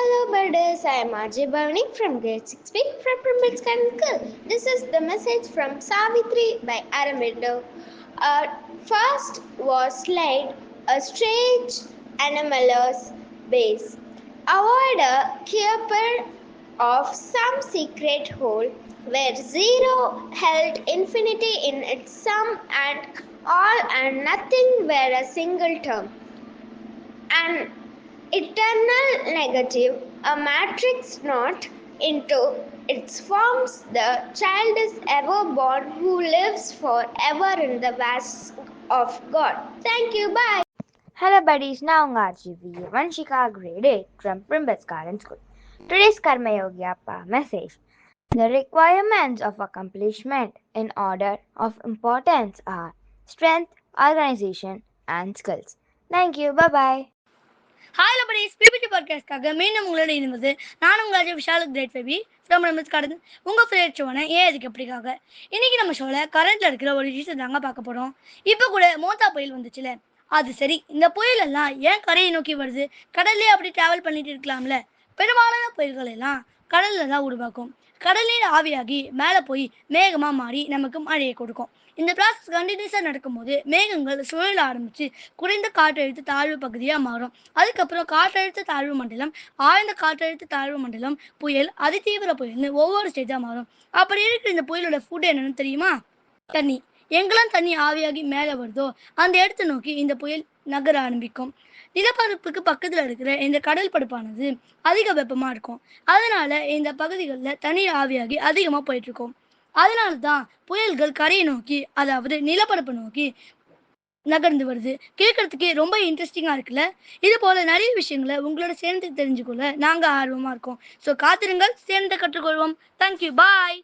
Hello buddies, I am RJ Bhavani from grade 6B from Primrose School. This is the message from Savitri by Araminta. First was laid a strange anomalous base. Avoid a keeper of some secret hole where zero held infinity in its sum and all and nothing were a single term. An eternal negative, a matrix not into its forms, the child is ever born who lives forever in the vast of God. Thank you, bye. Hello buddies, now RGV Vanshika grade 8 from Primbas Garden School. Today's Karma Yogi Appa message. The requirements of accomplishment in order of importance are strength, organization, and skills. Thank you, bye bye. Hi லபடிஸ் பிபிடி பாட்காஸ்ட்காக மீண்டும் உங்களோட இருந்தது நான் உங்கள் Vishal great baby from கடந்து உங்கள் ஃபேவரட் ஷோனை ஏன் அதுக்கு எப்படிக்காக இன்னைக்கு நம்ம ஷோவில் கரண்ட்ல இருக்கிற ஒரு விஷயம் தாங்க பார்க்க போகிறோம். இப்போ கூட மோத்தா புயல் வந்துச்சுல, அது சரி, இந்த புயல் எல்லாம் ஏன் கரையை நோக்கி வருது? கடல்லே அப்படி டிராவல் பண்ணிட்டு இருக்கலாம்ல. பெரும்பாலான புயல்கள் எல்லாம் கடல்ல தான் உருவாக்கும். கடல் நீர் ஆவியாகி மேலே போய் மேகமாக மாறி நமக்கு மழையை கொடுக்கும். இந்த ப்ராசஸ் கண்டினியூஸாக நடக்கும்போது மேகங்கள் சுழல ஆரம்பித்து குறைந்த காற்றழுத்த தாழ்வு பகுதியாக மாறும். அதுக்கப்புறம் காற்றழுத்த தாழ்வு மண்டலம், ஆழ்ந்த காற்றழுத்த தாழ்வு மண்டலம், புயல், அதிதீவிர புயல்னு ஒவ்வொரு ஸ்டேஜாக மாறும். அப்படி இருக்கிற இந்த புயலோட ஃபுட் என்னன்னு தெரியுமா? தண்ணி. எங்கெல்லாம் தண்ணி ஆவியாகி மேலே வருதோ அந்த இடத்தை நோக்கி இந்த புயல் நகர ஆரம்பிக்கும். நிலப்பரப்புக்கு பக்கத்தில் இருக்கிற இந்த கடல் படுப்பானது அதிக வெப்பமாக இருக்கும். அதனால இந்த பகுதிகளில் தண்ணீர் ஆவியாகி அதிகமாக போயிட்டு இருக்கும். அதனால தான் புயல்கள் கரையை நோக்கி, அதாவது நிலப்பரப்பை நோக்கி நகர்ந்து வருது. கேட்கறதுக்கே ரொம்ப இன்ட்ரெஸ்டிங்காக இருக்குல்ல. இது போல நிறைய விஷயங்களை உங்களோட சேர்ந்து தெரிஞ்சுக்கொள்ள நாங்கள் ஆர்வமாக இருக்கோம். ஸோ காத்திருங்கள், சேர்ந்து கற்றுக்கொள்வோம். தேங்க்யூ, பாய்.